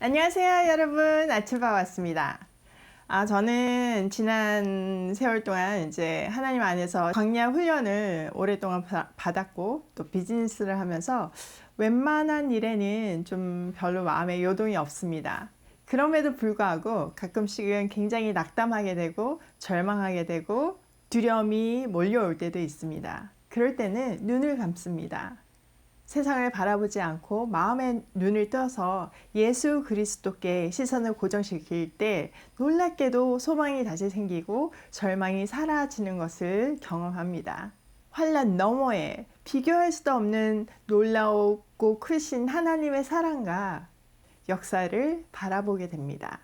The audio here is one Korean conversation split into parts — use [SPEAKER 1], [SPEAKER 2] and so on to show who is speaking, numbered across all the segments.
[SPEAKER 1] 안녕하세요, 여러분. 아침밥 왔습니다. 저는 지난 세월 동안 이제 하나님 안에서 광야 훈련을 오랫동안 받았고 또 비즈니스를 하면서 웬만한 일에는 좀 별로 마음에 요동이 없습니다. 그럼에도 불구하고 가끔씩은 굉장히 낙담하게 되고 절망하게 되고 두려움이 몰려올 때도 있습니다. 그럴 때는 눈을 감습니다. 세상을 바라보지 않고 마음의 눈을 떠서 예수 그리스도께 시선을 고정시킬 때 놀랍게도 소망이 다시 생기고 절망이 사라지는 것을 경험합니다. 환난 너머에 비교할 수도 없는 놀라웠고 크신 하나님의 사랑과 역사를 바라보게 됩니다.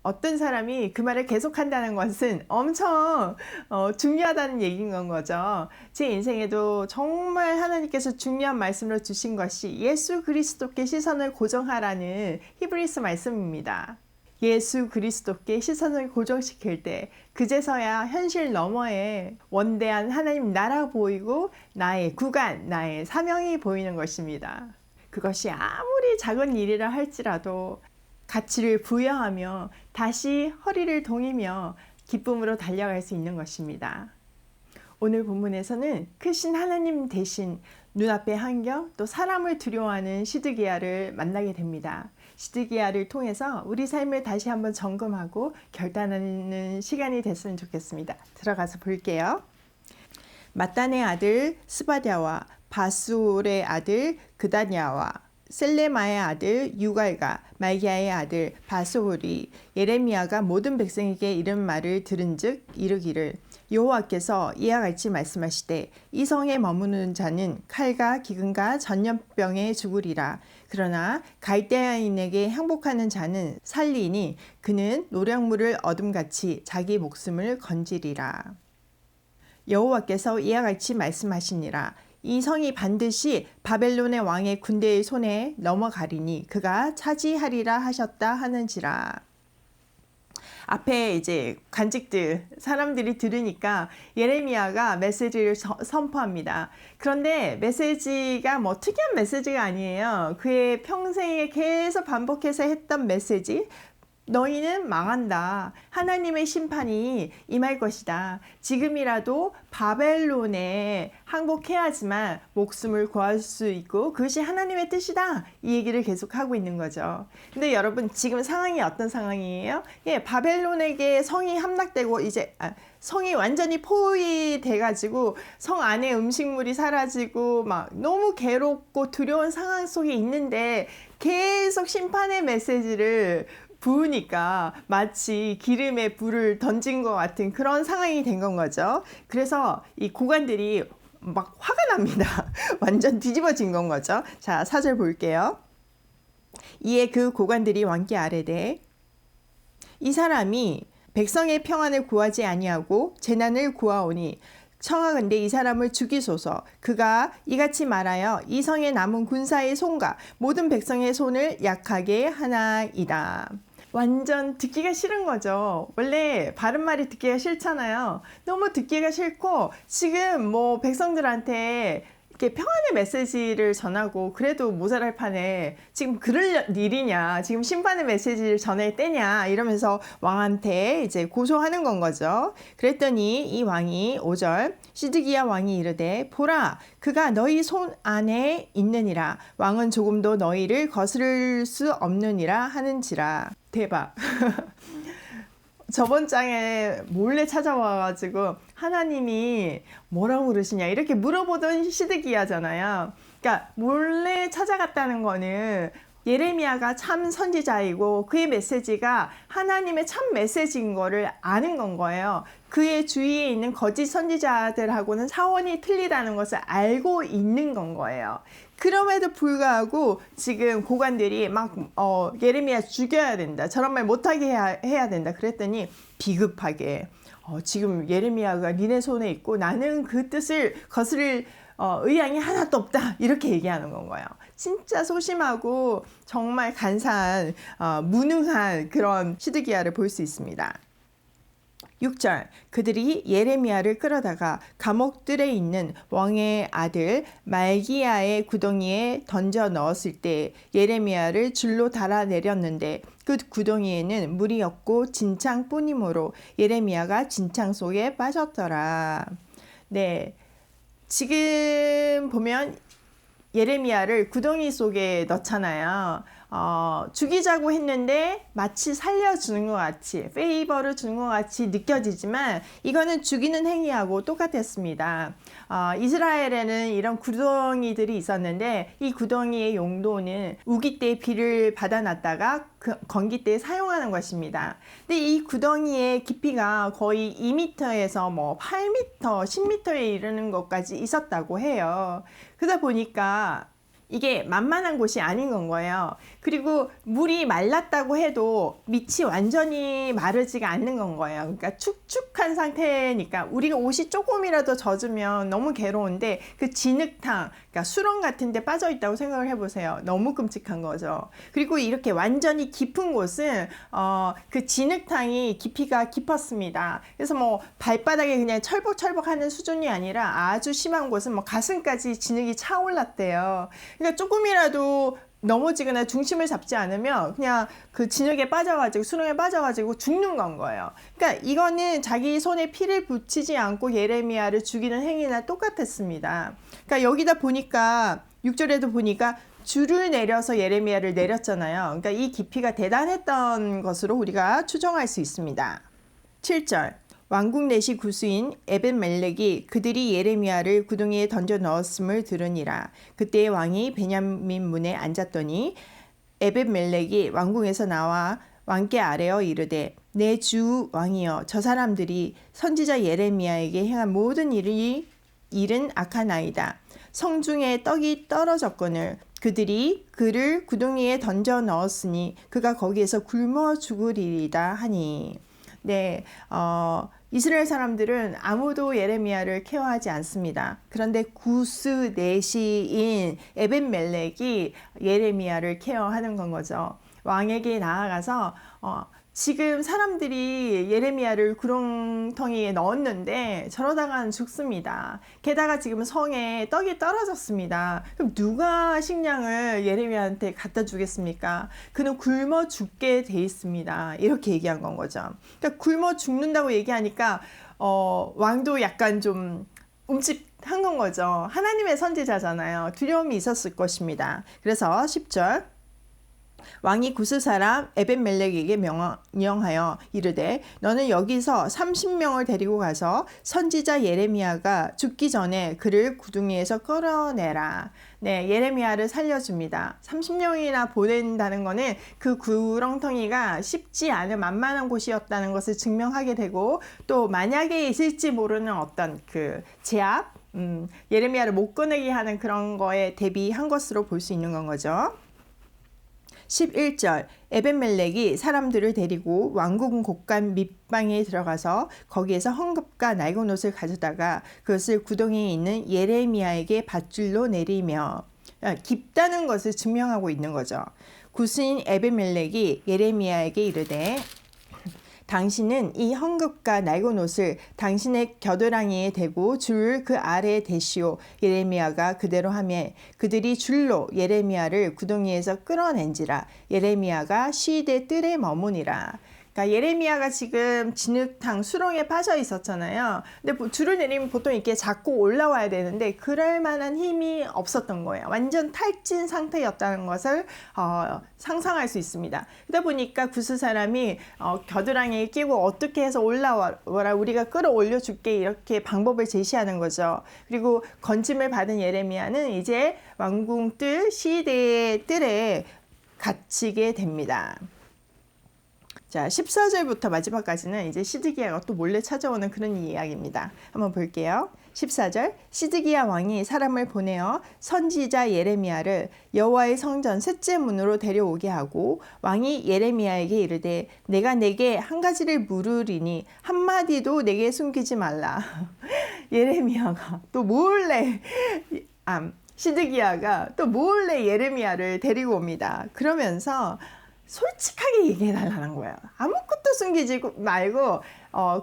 [SPEAKER 1] 어떤 사람이 그 말을 계속한다는 것은 엄청 중요하다는 얘기인 건 거죠. 제 인생에도 정말 하나님께서 중요한 말씀을 주신 것이 예수 그리스도께 시선을 고정하라는 히브리서 말씀입니다. 예수 그리스도께 시선을 고정시킬 때 그제서야 현실 너머에 원대한 하나님 나라 보이고 나의 구간, 나의 사명이 보이는 것입니다. 그것이 아무리 작은 일이라 할지라도 가치를 부여하며 다시 허리를 동이며 기쁨으로 달려갈 수 있는 것입니다. 오늘 본문에서는 크신 하나님 대신 눈앞의 환경 또 사람을 두려워하는 시드기야를 만나게 됩니다. 시드기야를 통해서 우리 삶을 다시 한번 점검하고 결단하는 시간이 됐으면 좋겠습니다. 들어가서 볼게요. mattan의 아들 스바랴와 바술의 아들 그다냐와 셀레마의 아들 유갈과 말기야의 아들 바소홀이 예레미야가 모든 백성에게 이른 말을 들은즉 이르기를 여호와께서 이와 같이 말씀하시되 이 성에 머무는 자는 칼과 기근과 전염병에 죽으리라. 그러나 갈대아인에게 항복하는 자는 살리니 그는 노량물을 얻음같이 자기 목숨을 건지리라. 여호와께서 이와 같이 말씀하시니라. 이 성이 반드시 바벨론의 왕의 군대의 손에 넘어가리니 그가 차지하리라 하셨다 하는지라. 앞에 이제 관직들 사람들이 들으니까 예레미야가 메시지를 선포합니다. 그런데 메시지가 뭐 특이한 메시지가 아니에요. 그의 평생에 계속 반복해서 했던 메시지. 너희는 망한다. 하나님의 심판이 임할 것이다. 지금이라도 바벨론에 항복해야지만 목숨을 구할 수 있고 그것이 하나님의 뜻이다. 이 얘기를 계속하고 있는 거죠. 근데 여러분 지금 상황이 어떤 상황이에요? 바벨론에게 성이 함락되고 이제 성이 완전히 포위돼 가지고 성 안에 음식물이 사라지고 막 너무 괴롭고 두려운 상황 속에 있는데 계속 심판의 메시지를 부으니까 마치 기름에 불을 던진 것 같은 그런 상황이 된 건 거죠. 그래서 이 고관들이 막 화가 납니다. 완전 뒤집어진 건 거죠. 자, 4절 볼게요. 이에 그 고관들이 왕께 아뢰되 이 사람이 백성의 평안을 구하지 아니하고 재난을 구하오니 청하건대 이 사람을 죽이소서. 그가 이같이 말하여 이 성에 남은 군사의 손과 모든 백성의 손을 약하게 하나이다. 완전 듣기가 싫은 거죠. 원래 바른 말이 듣기가 싫잖아요. 너무 듣기가 싫고 지금 뭐 백성들한테 이렇게 평안의 메시지를 전하고 그래도 모자랄 판에 지금 그럴 일이냐, 지금 심판의 메시지를 전할 때냐 이러면서 왕한테 이제 고소하는 건 거죠. 그랬더니 이 왕이 5절 시드기야 왕이 이르되 보라 그가 너희 손 안에 있느니라. 왕은 조금도 너희를 거스를 수 없느니라 하는지라. 대박. 저번 장에 몰래 찾아와가지고 하나님이 뭐라고 그러시냐 이렇게 물어보던 시드기야잖아요. 그러니까 몰래 찾아갔다는 거는 예레미야가 참 선지자이고 그의 메시지가 하나님의 참 메시지인 거를 아는 건 거예요. 그의 주위에 있는 거짓 선지자들하고는 차원이 틀리다는 것을 알고 있는 건 거예요. 그럼에도 불구하고 지금 고관들이 막 예레미야 죽여야 된다. 저런 말 못하게 해야 된다. 그랬더니 비급하게 지금 예레미야가 니네 손에 있고 나는 그 뜻을 거스를 의향이 하나도 없다. 이렇게 얘기하는 건 거예요. 진짜 소심하고 정말 간사한 무능한 그런 시드기야를 볼 수 있습니다. 6절 그들이 예레미야를 끌어다가 감옥들에 있는 왕의 아들 말기야의 구덩이에 던져 넣었을 때 예레미야를 줄로 달아 내렸는데 그 구덩이에는 물이 없고 진창뿐이므로 예레미야가 진창 속에 빠졌더라. 네, 지금 보면 예레미야를 구덩이 속에 넣잖아요. 죽이자고 했는데 마치 살려주는 것 같이, 페이버를 주는 것 같이 느껴지지만 이거는 죽이는 행위하고 똑같았습니다. 이스라엘에는 이런 구덩이들이 있었는데 이 구덩이의 용도는 우기 때 비를 받아놨다가 건기 때 사용하는 것입니다. 근데 이 구덩이의 깊이가 거의 2m에서 뭐 8m, 10m에 이르는 것까지 있었다고 해요. 그러다 보니까 이게 만만한 곳이 아닌 건 거예요. 그리고 물이 말랐다고 해도 밑이 완전히 마르지가 않는 건 거예요. 그러니까 축축한 상태니까 우리가 옷이 조금이라도 젖으면 너무 괴로운데 그 진흙탕, 그러니까 수렁 같은 데 빠져 있다고 생각을 해보세요. 너무 끔찍한 거죠. 그리고 이렇게 완전히 깊은 곳은 그 진흙탕이 깊이가 깊었습니다. 그래서 뭐 발바닥에 그냥 철벅철벅 하는 수준이 아니라 아주 심한 곳은 뭐 가슴까지 진흙이 차올랐대요. 그러니까 조금이라도 넘어지거나 중심을 잡지 않으면 그냥 그 진흙에 빠져가지고 수렁에 빠져가지고 죽는 건 거예요. 그러니까 이거는 자기 손에 피를 붙이지 않고 예레미야를 죽이는 행위나 똑같았습니다. 그러니까 여기다 보니까 6절에도 보니까 줄을 내려서 예레미야를 내렸잖아요. 그러니까 이 깊이가 대단했던 것으로 우리가 추정할 수 있습니다. 7절 왕궁 내시 구수인 에벳멜렉이 그들이 예레미야를 구덩이에 던져 넣었음을 들으니라. 그때 왕이 베냐민 문에 앉았더니 에벳멜렉이 왕궁에서 나와 왕께 아뢰어 이르되 내 주 왕이여 저 사람들이 선지자 예레미야에게 행한 모든 일은 악하나이다. 성중에 떡이 떨어졌거늘 그들이 그를 구덩이에 던져 넣었으니 그가 거기에서 굶어 죽으리이다 하니. 네, 이스라엘 사람들은 아무도 예레미야를 케어하지 않습니다. 그런데 구스 내시인 에벳멜렉이 예레미야를 케어하는 건 거죠. 왕에게 나아가서 지금 사람들이 예레미야를 구렁텅이에 넣었는데 저러다가는 죽습니다. 게다가 지금 성에 떡이 떨어졌습니다. 그럼 누가 식량을 예레미야한테 갖다 주겠습니까? 그는 굶어 죽게 돼 있습니다. 이렇게 얘기한 건 거죠. 그러니까 굶어 죽는다고 얘기하니까 왕도 약간 좀 움찔한 건 거죠. 하나님의 선지자잖아요. 두려움이 있었을 것입니다. 그래서 10절 왕이 구스 사람 에벳멜렉에게 명하여 이르되 너는 여기서 30명을 데리고 가서 선지자 예레미야가 죽기 전에 그를 구덩이에서 끌어내라. 네, 예레미야를 살려줍니다. 30명이나 보낸다는 거는 그 구렁텅이가 쉽지 않은 만만한 곳이었다는 것을 증명하게 되고 또 만약에 있을지 모르는 어떤 그 제압, 예레미야를 못 꺼내게 하는 그런 거에 대비한 것으로 볼 수 있는 건 거죠. 11절 에벳멜렉이 사람들을 데리고 왕궁 곳간 밑방에 들어가서 거기에서 헝겊과 낡은 옷을 가져다가 그것을 구덩이에 있는 예레미야에게 밧줄로 내리며 깊다는 것을 증명하고 있는 거죠. 구스인 에벳멜렉이 예레미야에게 이르되 당신은 이 헝겊과 낡은 옷을 당신의 겨드랑이에 대고 줄을 그 아래에 대시오. 예레미야가 그대로 하며 그들이 줄로 예레미야를 구덩이에서 끌어낸지라. 예레미야가 시대 뜰에 머무니라. 그러니까 예레미야가 지금 진흙탕 수렁에 빠져 있었잖아요. 근데 줄을 내리면 보통 이렇게 잡고 올라와야 되는데 그럴 만한 힘이 없었던 거예요. 완전 탈진 상태였다는 것을 상상할 수 있습니다. 그러다 보니까 구스 사람이 겨드랑이에 끼고 어떻게 해서 올라와라 우리가 끌어올려 줄게 이렇게 방법을 제시하는 거죠. 그리고 건짐을 받은 예레미야는 이제 왕궁 뜰 시대의 뜰에 갇히게 됩니다. 자, 14절부터 마지막까지는 이제 시드기야가 또 몰래 찾아오는 그런 이야기입니다. 한번 볼게요. 14절 시드기야 왕이 사람을 보내어 선지자 예레미야를 여호와의 성전 셋째 문으로 데려오게 하고 왕이 예레미야에게 이르되 내가 내게 한 가지를 물으리니 한마디도 내게 숨기지 말라. 예레미야가 또 몰래 시드기야가 또 몰래 예레미야를 데리고 옵니다. 그러면서 솔직하게 얘기해달라는 거예요. 아무것도 숨기지 말고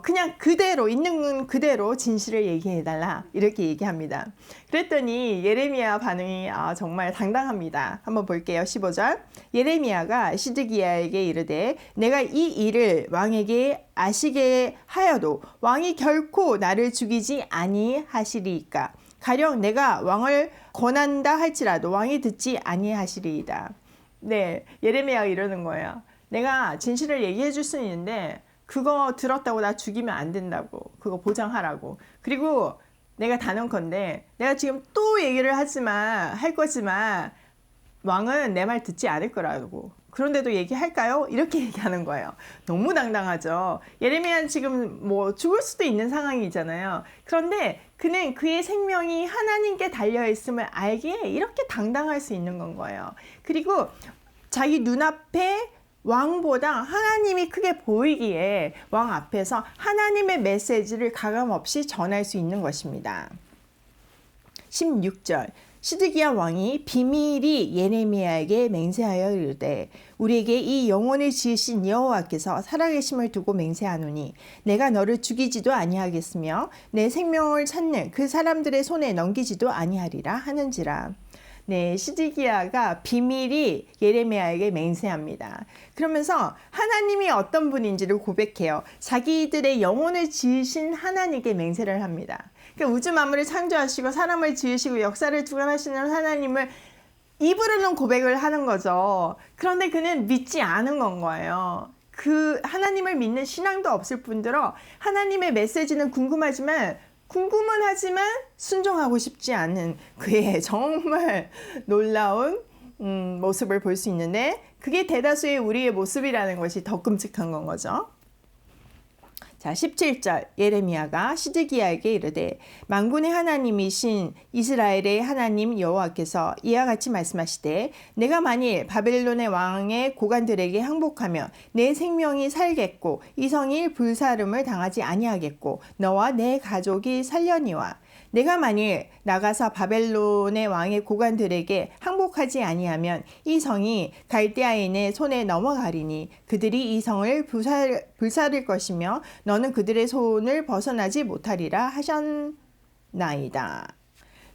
[SPEAKER 1] 그냥 그대로 있는 그대로 진실을 얘기해달라 이렇게 얘기합니다. 그랬더니 예레미야 반응이 정말 당당합니다. 한번 볼게요. 15절 예레미야가 시드기야에게 이르되 내가 이 일을 왕에게 아시게 하여도 왕이 결코 나를 죽이지 아니하시리이까 가령 내가 왕을 권한다 할지라도 왕이 듣지 아니하시리이다. 네, 예레미야가 이러는 거예요. 내가 진실을 얘기해 줄 수는 있는데 그거 들었다고 나 죽이면 안 된다고. 그거 보장하라고. 그리고 내가 단언컨대 내가 지금 또 얘기를 할 거지만 왕은 내 말 듣지 않을 거라고. 그런데도 얘기할까요? 이렇게 얘기하는 거예요. 너무 당당하죠. 예레미야는 지금 뭐 죽을 수도 있는 상황이잖아요. 그런데 그는 그의 생명이 하나님께 달려있음을 알기에 이렇게 당당할 수 있는 건 거예요. 그리고 자기 눈앞에 왕보다 하나님이 크게 보이기에 왕 앞에서 하나님의 메시지를 가감없이 전할 수 있는 것입니다. 16절 시드기야 왕이 비밀이 예레미야에게 맹세하여 이르되 우리에게 이 영혼을 지으신 여호와께서 살아계심을 두고 맹세하노니 내가 너를 죽이지도 아니하겠으며 내 생명을 찾는 그 사람들의 손에 넘기지도 아니하리라 하는지라. 네, 시드기야가 비밀이 예레미야에게 맹세합니다. 그러면서 하나님이 어떤 분인지를 고백해요. 자기들의 영혼을 지으신 하나님께 맹세를 합니다. 그러니까 우주 만물을 창조하시고 사람을 지으시고 역사를 주관하시는 하나님을 입으로는 고백을 하는 거죠. 그런데 그는 믿지 않은 건 거예요. 그 하나님을 믿는 신앙도 없을 뿐더러 하나님의 메시지는 궁금은 하지만 순종하고 싶지 않은 그의 정말 놀라운 모습을 볼 수 있는데 그게 대다수의 우리의 모습이라는 것이 더 끔찍한 건 거죠. 자, 17절 예레미야가 시드기야에게 이르되 만군의 하나님이신 이스라엘의 하나님 여호와께서 이와 같이 말씀하시되 내가 만일 바벨론의 왕의 고관들에게 항복하며 내 생명이 살겠고 이 성이 불사름을 당하지 아니하겠고 너와 내 가족이 살려니와 내가 만일 나가서 바벨론의 왕의 고관들에게 항복하지 아니하면 이 성이 갈대아인의 손에 넘어가리니 그들이 이 성을 불사를 것이며 너는 그들의 손을 벗어나지 못하리라 하셨나이다.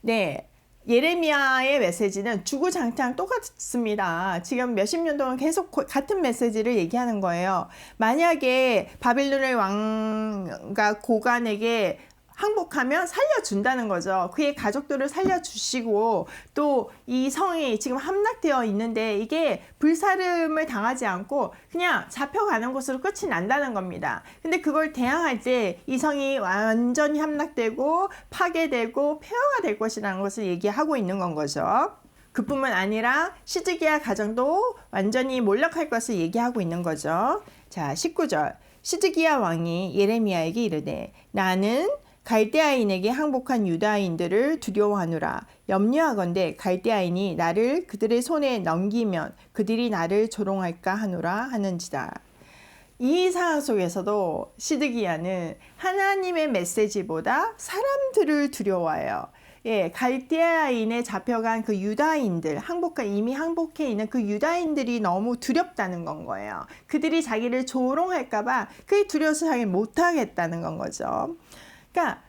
[SPEAKER 1] 네, 예레미야의 메시지는 주구장창 똑같습니다. 지금 몇십 년 동안 계속 같은 메시지를 얘기하는 거예요. 만약에 바벨론의 왕과 고관에게 항복하면 살려준다는 거죠. 그의 가족들을 살려주시고 또 이 성이 지금 함락되어 있는데 이게 불사름을 당하지 않고 그냥 잡혀가는 것으로 끝이 난다는 겁니다. 근데 그걸 대항할 때 이 성이 완전히 함락되고 파괴되고 폐허가 될 것이라는 것을 얘기하고 있는 건 거죠. 그뿐만 아니라 시드기야 가정도 완전히 몰락할 것을 얘기하고 있는 거죠. 자, 19절 시드기야 왕이 예레미야에게 이르되 나는 갈대아인에게 항복한 유다인들을 두려워하노라. 염려하건대 갈대아인이 나를 그들의 손에 넘기면 그들이 나를 조롱할까 하노라 하는지다. 이 상황 속에서도 시드기야는 하나님의 메시지보다 사람들을 두려워해요. 예, 갈대아인에 잡혀간 그 유다인들, 이미 항복해 있는 그 유다인들이 너무 두렵다는 건 거예요. 그들이 자기를 조롱할까봐 그게 두려워서 자기 못하겠다는 건 거죠. 그러니까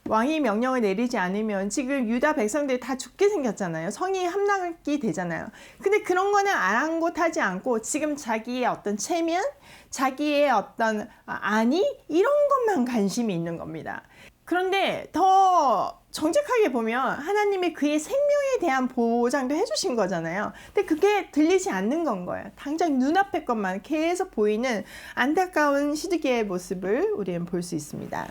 [SPEAKER 1] 왕이 명령을 내리지 않으면 지금 유다 백성들이 다 죽게 생겼잖아요. 성이 함락이 되잖아요. 근데 그런 거는 아랑곳하지 않고 지금 자기의 어떤 체면, 자기의 어떤 안위 이런 것만 관심이 있는 겁니다. 그런데 더 정직하게 보면 하나님이 그의 생명에 대한 보장도 해주신 거잖아요. 근데 그게 들리지 않는 건 거예요. 당장 눈앞의 것만 계속 보이는 안타까운 시드기야의 모습을 우리는 볼 수 있습니다.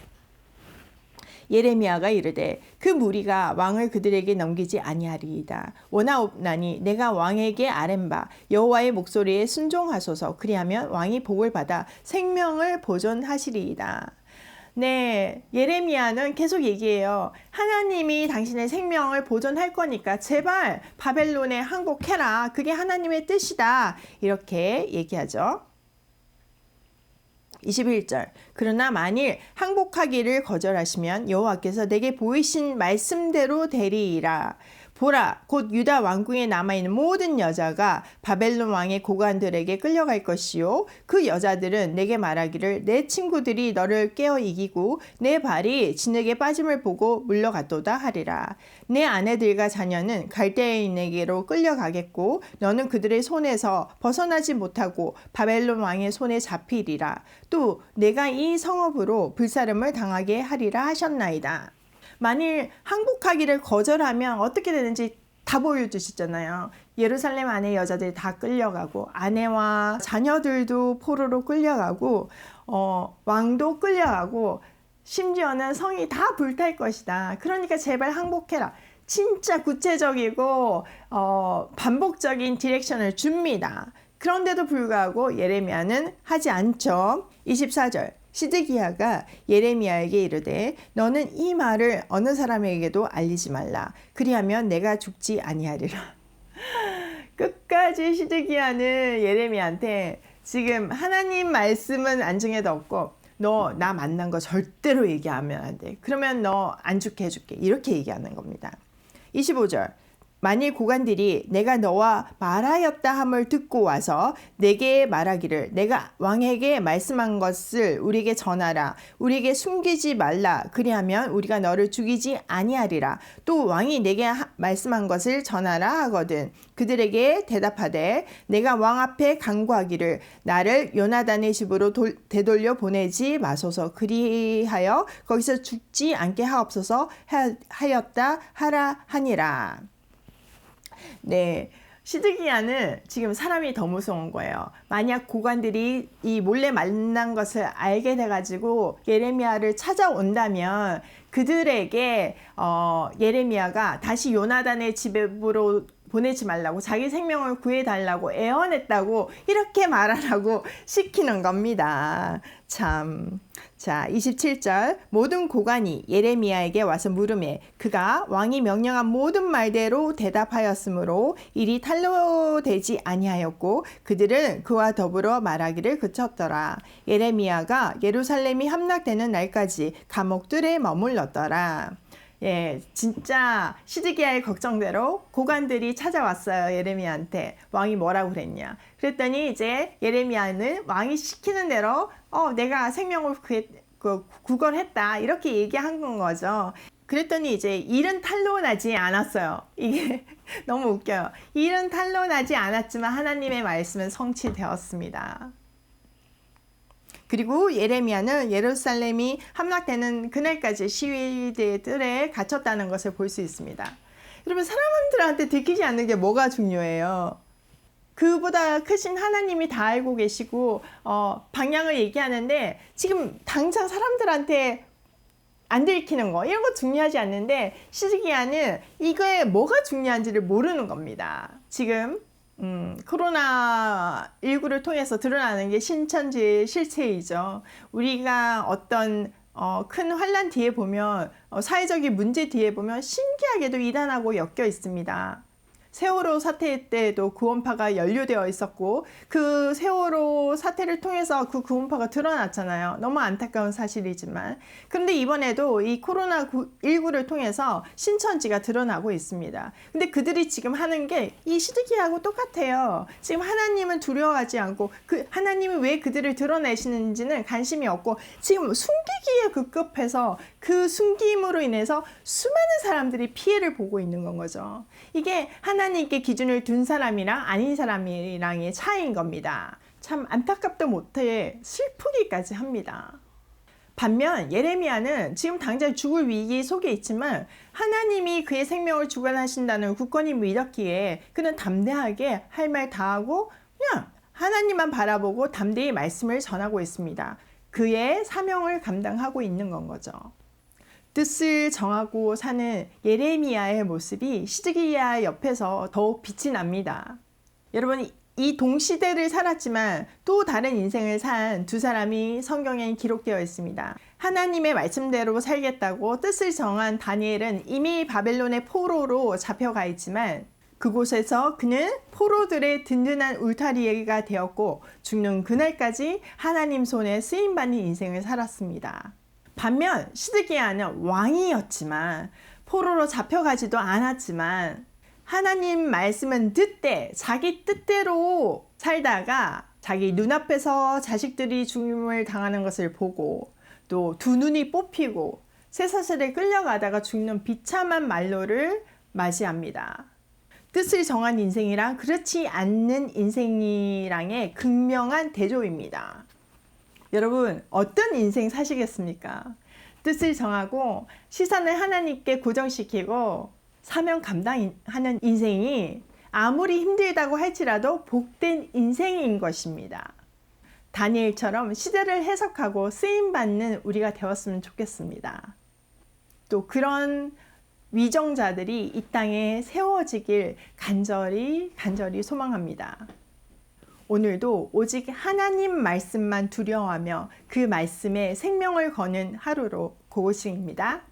[SPEAKER 1] 예레미야가 이르되 그 무리가 왕을 그들에게 넘기지 아니하리이다. 원하옵나니 내가 왕에게 아뢰바 여호와의 목소리에 순종하소서. 그리하면 왕이 복을 받아 생명을 보존하시리이다. 네, 예레미야는 계속 얘기해요. 하나님이 당신의 생명을 보존할 거니까 제발 바벨론에 항복해라. 그게 하나님의 뜻이다. 이렇게 얘기하죠. 21절 그러나 만일 항복하기를 거절하시면 여호와께서 내게 보이신 말씀대로 되리이라. 보라, 곧 유다 왕궁에 남아있는 모든 여자가 바벨론 왕의 고관들에게 끌려갈 것이요 그 여자들은 내게 말하기를 내 친구들이 너를 깨어 이기고 내 발이 진흙에 빠짐을 보고 물러갔도다 하리라. 내 아내들과 자녀는 갈대인에게로 끌려가겠고 너는 그들의 손에서 벗어나지 못하고 바벨론 왕의 손에 잡히리라. 또 내가 이 성읍으로 불사름을 당하게 하리라 하셨나이다. 만일 항복하기를 거절하면 어떻게 되는지 다 보여주시잖아요. 예루살렘 안에 여자들이 다 끌려가고 아내와 자녀들도 포로로 끌려가고 왕도 끌려가고 심지어는 성이 다 불탈 것이다. 그러니까 제발 항복해라. 진짜 구체적이고 반복적인 디렉션을 줍니다. 그런데도 불구하고 예레미야는 하지 않죠. 24절 시드기야가 예레미야에게 이르되 너는 이 말을 어느 사람에게도 알리지 말라. 그리하면 내가 죽지 아니하리라. 끝까지 시드기야는 예레미야한테 지금 하나님 말씀은 안중에도 없고 너 나 만난 거 절대로 얘기하면 안 돼. 그러면 너 안 죽게 해줄게. 이렇게 얘기하는 겁니다. 25절 만일 고관들이 내가 너와 말하였다 함을 듣고 와서 내게 말하기를 내가 왕에게 말씀한 것을 우리에게 전하라. 우리에게 숨기지 말라. 그리하면 우리가 너를 죽이지 아니하리라. 또 왕이 내게 말씀한 것을 전하라 하거든. 그들에게 대답하되 내가 왕 앞에 간구하기를 나를 요나단의 집으로 되돌려 보내지 마소서. 그리하여 거기서 죽지 않게 하옵소서 하였다 하라 하니라. 네, 시드기야는 지금 사람이 더 무서운 거예요. 만약 고관들이 이 몰래 만난 것을 알게 돼가지고 예레미야를 찾아온다면 그들에게 예레미야가 다시 요나단의 집으로 보내지 말라고 자기 생명을 구해달라고 애원했다고 이렇게 말하라고 시키는 겁니다. 참. 자, 27절 모든 고관이 예레미야에게 와서 물으매 그가 왕이 명령한 모든 말대로 대답하였으므로 일이 탄로되지 아니하였고 그들은 그와 더불어 말하기를 그쳤더라. 예레미야가 예루살렘이 함락되는 날까지 감옥들에 머물렀더라. 예, 진짜 시드기야의 걱정대로 고관들이 찾아왔어요. 예레미야한테. 왕이 뭐라고 그랬냐. 그랬더니 이제 예레미야는 왕이 시키는 대로 내가 생명을 구걸했다. 이렇게 얘기한 건 거죠. 그랬더니 이제 일은 탄로나지 않았어요. 이게 너무 웃겨요. 일은 탄로나지 않았지만 하나님의 말씀은 성취되었습니다. 그리고 예레미야는 예루살렘이 함락되는 그날까지 시위대의 뜰에 갇혔다는 것을 볼 수 있습니다. 여러분 사람들한테 들키지 않는 게 뭐가 중요해요? 그보다 크신 하나님이 다 알고 계시고 방향을 얘기하는데 지금 당장 사람들한테 안 들키는 거 이런 거 중요하지 않는데 시드기야는 이거에 뭐가 중요한지를 모르는 겁니다. 지금 코로나19를 통해서 드러나는 게 신천지의 실체이죠. 우리가 어떤 큰 환란 뒤에 보면 사회적인 문제 뒤에 보면 신기하게도 이단하고 엮여 있습니다. 세월호 사태 때도 구원파가 연루되어 있었고 그 세월호 사태를 통해서 그 구원파가 드러났잖아요. 너무 안타까운 사실이지만 그런데 이번에도 이 코로나19를 통해서 신천지가 드러나고 있습니다. 근데 그들이 지금 하는 게 이 시드기야하고 똑같아요. 지금 하나님은 두려워하지 않고 그 하나님이 왜 그들을 드러내시는지는 관심이 없고 지금 숨기기에 급급해서 그 숨김으로 인해서 수많은 사람들이 피해를 보고 있는 건 거죠. 이게 하나님께 기준을 둔 사람이랑 아닌 사람이랑의 차이인 겁니다. 참 안타깝도 못해 슬프기까지 합니다. 반면 예레미야는 지금 당장 죽을 위기 속에 있지만 하나님이 그의 생명을 주관하신다는 굳건히 믿었기에 그는 담대하게 할 말 다 하고 그냥 하나님만 바라보고 담대히 말씀을 전하고 있습니다. 그의 사명을 감당하고 있는 건 거죠. 뜻을 정하고 사는 예레미야의 모습이 시드기야 옆에서 더욱 빛이 납니다. 여러분 이 동시대를 살았지만 또 다른 인생을 산 두 사람이 성경에 기록되어 있습니다. 하나님의 말씀대로 살겠다고 뜻을 정한 다니엘은 이미 바벨론의 포로로 잡혀가 있지만 그곳에서 그는 포로들의 든든한 울타리가 되었고 죽는 그날까지 하나님 손에 쓰임받는 인생을 살았습니다. 반면 시드기야는 왕이었지만 포로로 잡혀가지도 않았지만 하나님 말씀은 듣되 자기 뜻대로 살다가 자기 눈앞에서 자식들이 죽임을 당하는 것을 보고 또 두 눈이 뽑히고 쇠사슬에 끌려가다가 죽는 비참한 말로를 맞이합니다. 뜻을 정한 인생이랑 그렇지 않는 인생이랑의 극명한 대조입니다. 여러분, 어떤 인생 사시겠습니까? 뜻을 정하고 시선을 하나님께 고정시키고 사명 감당하는 인생이 아무리 힘들다고 할지라도 복된 인생인 것입니다. 다니엘처럼 시대를 해석하고 쓰임받는 우리가 되었으면 좋겠습니다. 또 그런 위정자들이 이 땅에 세워지길 간절히 소망합니다. 오늘도 오직 하나님 말씀만 두려워하며 그 말씀에 생명을 거는 하루로 고고싱입니다.